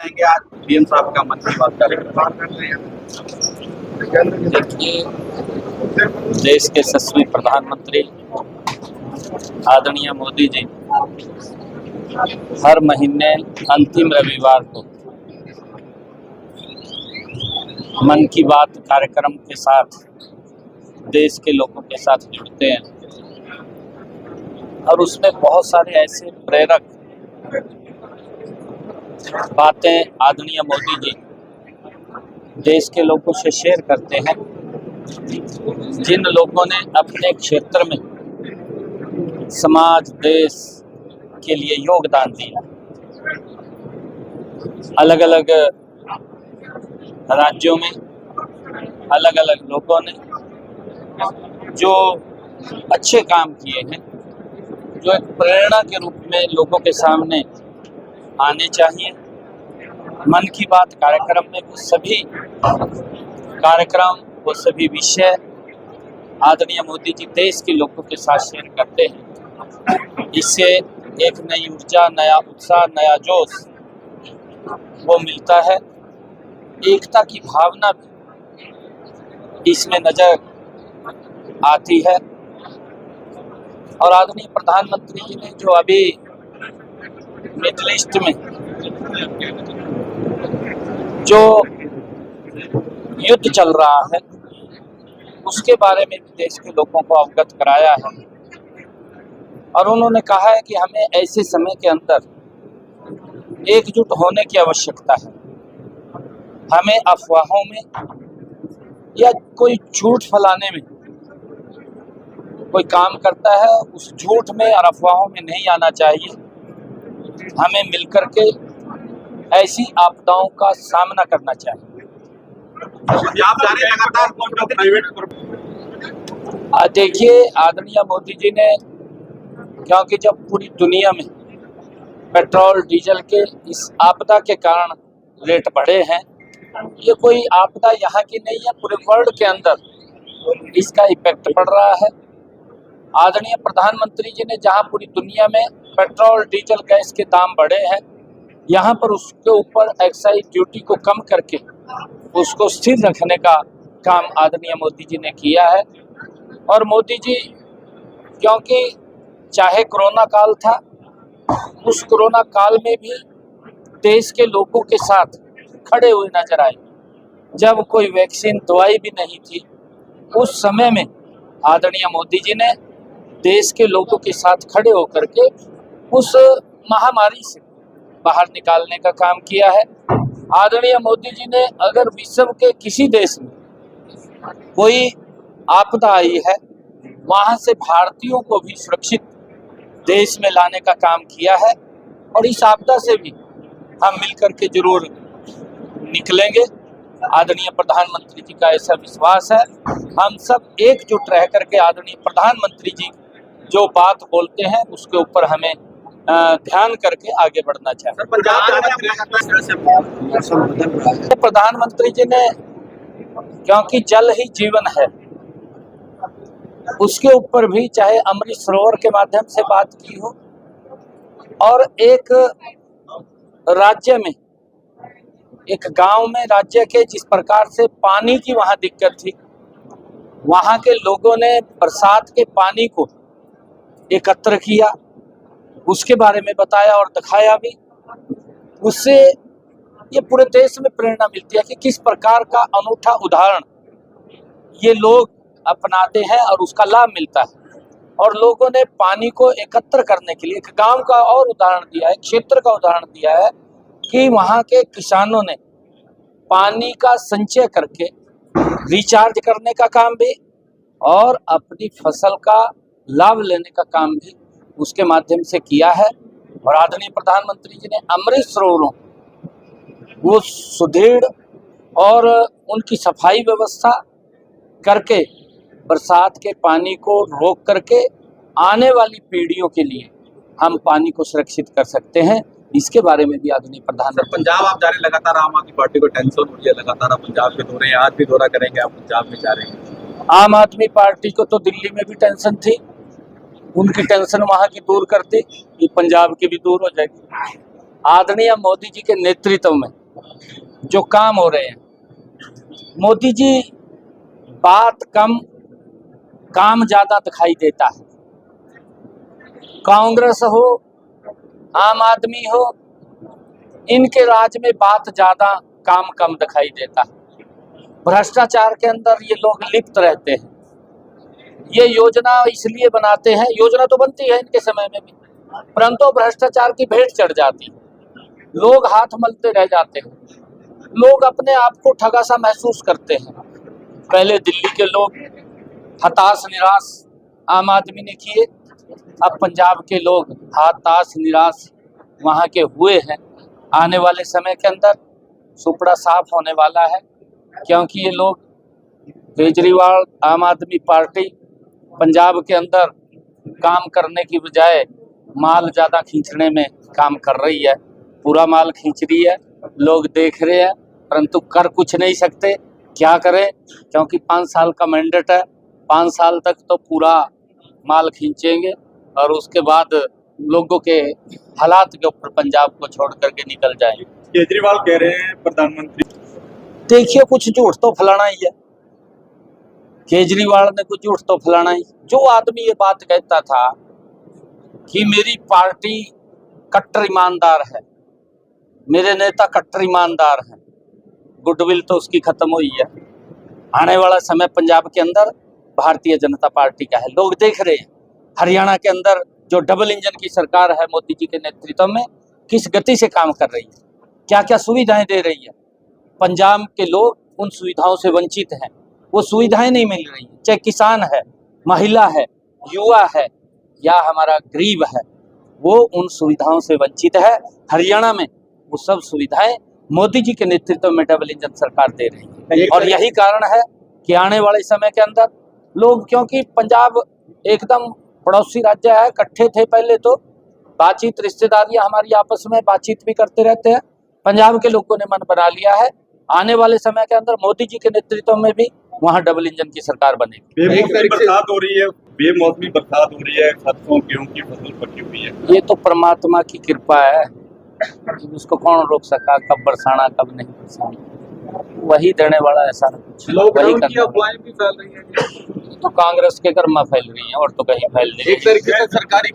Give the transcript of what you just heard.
रहेंगे आज पीएम साहब का मन की बात कार्यक्रम? देखिए, देश के यशस्वी प्रधानमंत्री आदरणीय मोदी जी हर महीने अंतिम रविवार को मन की बात कार्यक्रम के साथ देश के लोगों के साथ जुड़ते हैं और उसमें बहुत सारे ऐसे प्रेरक बातें आदरणीय मोदी जी देश के लोगों से शेयर करते हैं, जिन लोगों ने अपने क्षेत्र में समाज देश के लिए योगदान दिया। अलग अलग राज्यों में अलग अलग लोगों ने जो अच्छे काम किए हैं, जो एक प्रेरणा के रूप में लोगों के सामने आने चाहिए। मन की बात कार्यक्रम में वो सभी कार्यक्रम, वो सभी विषय आदरणीय मोदी जी देश के लोगों के साथ शेयर करते हैं। इससे एक नई ऊर्जा, नया उत्साह, नया जोश वो मिलता है। एकता की भावना भी इसमें नजर आती है। और आदरणीय प्रधानमंत्री जी ने जो अभी मिडिल ईस्ट में जो युद्ध चल रहा है उसके बारे में भी देश के लोगों को अवगत कराया है और उन्होंने कहा है कि हमें ऐसे समय के अंदर एकजुट होने की आवश्यकता है। हमें अफवाहों में या कोई झूठ फैलाने में कोई काम करता है, उस झूठ में और अफवाहों में नहीं आना चाहिए। हमें मिलकर के ऐसी आपदाओं का सामना करना चाहिए। देखिए, आदरणीय मोदी जी ने, क्योंकि जब पूरी दुनिया में पेट्रोल डीजल के इस आपदा के कारण रेट बढ़े हैं, ये कोई आपदा यहाँ की नहीं है, पूरे वर्ल्ड के अंदर इसका इफेक्ट पड़ रहा है। आदरणीय प्रधानमंत्री जी ने जहाँ पूरी दुनिया में पेट्रोल डीजल गैस के दाम बढ़े हैं, यहाँ पर उसके ऊपर एक्साइज ड्यूटी को कम करके उसको स्थिर रखने का काम आदरणीय मोदी जी ने किया है। और मोदी जी, क्योंकि चाहे कोरोना काल था, उस कोरोना काल में भी देश के लोगों के साथ खड़े हुए नजर आए। जब कोई वैक्सीन, दवाई भी नहीं थी, उस समय में आदरणीय मोदी जी ने देश के लोगों के साथ खड़े होकर के उस महामारी से बाहर निकालने का काम किया है। आदरणीय मोदी जी ने अगर विश्व के किसी देश में कोई आपदा आई है, वहां से भारतीयों को भी सुरक्षित देश में लाने का काम किया है और इस आपदा से भी हम मिलकर के जरूर निकलेंगे। आदरणीय प्रधानमंत्री जी का ऐसा विश्वास है। हम सब एकजुट रह करके आदरणीय प्रधानमंत्री जी जो बात बोलते हैं उसके ऊपर हमें ध्यान करके आगे बढ़ना चाहिए। प्रधानमंत्री जी ने, क्योंकि जल ही जीवन है, उसके ऊपर भी चाहे अमृत सरोवर के माध्यम से बात की हो और एक राज्य में, एक गांव में राज्य के जिस प्रकार से पानी की वहां दिक्कत थी, वहां के लोगों ने बरसात के पानी को एकत्र किया, उसके बारे में बताया और दिखाया भी। उससे ये पूरे देश में प्रेरणा मिलती है कि किस प्रकार का अनूठा उदाहरण ये लोग अपनाते हैं और उसका लाभ मिलता है। और लोगों ने पानी को एकत्र करने के लिए एक गांव का और उदाहरण दिया है, क्षेत्र का उदाहरण दिया है कि वहाँ के किसानों ने पानी का संचय करके रिचार्ज करने का काम भी और अपनी फसल का लाभ लेने का काम भी उसके माध्यम से किया है। और आदरणीय प्रधानमंत्री जी ने अमृत सरोवरों वो सुदृढ़ और उनकी सफाई व्यवस्था करके बरसात के पानी को रोक करके आने वाली पीढ़ियों के लिए हम पानी को सुरक्षित कर सकते हैं। इसके बारे में भी आदरणीय प्रधानमंत्री। पंजाब आप जा रहे, लगातार आम आदमी पार्टी को टेंशन हो रही है, लगातार आप पंजाब के दौरे, आज भी दौरा करेंगे, आप पंजाब में जा रहे हैं। आम आदमी पार्टी को तो दिल्ली में भी टेंशन थी, उनकी टेंशन वहां की दूर करते, ये पंजाब की भी दूर हो जाएगी। आदरणीय मोदी जी के नेतृत्व में जो काम हो रहे हैं, मोदी जी बात कम काम ज्यादा दिखाई देता है। कांग्रेस हो, आम आदमी हो, इनके राज में बात ज्यादा काम कम दिखाई देता है। भ्रष्टाचार के अंदर ये लोग लिप्त रहते हैं। ये योजना इसलिए बनाते हैं, योजना तो बनती है इनके समय में भी, परंतु भ्रष्टाचार की भेंट चढ़ जाती है, लोग हाथ मलते रह जाते हैं, लोग अपने आप को ठगा सा महसूस करते हैं। पहले दिल्ली के लोग हताश निराश आम आदमी ने किए, अब पंजाब के लोग हताश निराश वहाँ के हुए हैं। आने वाले समय के अंदर सुपड़ा साफ होने वाला है, क्योंकि ये लोग केजरीवाल आम आदमी पार्टी पंजाब के अंदर काम करने की बजाय माल ज़्यादा खींचने में काम कर रही है। पूरा माल खींच रही है, लोग देख रहे हैं, परंतु कर कुछ नहीं सकते। क्या करें, क्योंकि 5 साल का मैंडेट है। 5 साल तक तो पूरा माल खींचेंगे और उसके बाद लोगों के हालात के ऊपर पंजाब को छोड़ करके निकल जाएंगे। केजरीवाल कह रहे हैं प्रधानमंत्री, देखिए कुछ झूठ तो फैलाना ही है। केजरीवाल ने कुछ झूठ तो फैलाना ही। जो आदमी ये बात कहता था कि मेरी पार्टी कट्टर ईमानदार है, मेरे नेता कट्टर ईमानदार हैं, गुडविल तो उसकी खत्म हुई है। आने वाला समय पंजाब के अंदर भारतीय जनता पार्टी का है, लोग देख रहे हैं। हरियाणा के अंदर जो डबल इंजन की सरकार है मोदी जी के नेतृत्व में, किस गति से काम कर रही है, क्या क्या सुविधाएं दे रही है। पंजाब के लोग उन सुविधाओं से वंचित हैं, वो सुविधाएं नहीं मिल रही, चाहे किसान है, महिला है, युवा है या हमारा गरीब है, वो उन सुविधाओं से वंचित है। हरियाणा में वो सब सुविधाएं मोदी जी के नेतृत्व में डबल इंजन सरकार दे रही है, और यही कारण है कि आने वाले समय के अंदर लोग, क्योंकि पंजाब एकदम पड़ोसी राज्य है, इकट्ठे थे पहले तो, बातचीत रिश्तेदारियां हमारी आपस में बातचीत भी करते रहते हैं। पंजाब के लोगों ने मन बना लिया है, आने वाले समय के अंदर मोदी जी के नेतृत्व में भी वहाँ डबल इंजन की सरकार बनेगी। बेमौसमी बरसात हो रही है, बेमौसमी बरसात हो रही है, सरसों गेहूं की फसल पकी हुई है। ये तो परमात्मा की कृपा है, उसको कौन रोक सका, कब बरसाना कब नहीं बरसाना, वही देने वाला ऐसा कुछ लॉकडाउन की अफवाहें भी फैल रही हैं, तो कांग्रेस के कर्मा फैल रही है और तो कहीं फैल नहीं। एक तरीके से सरकारी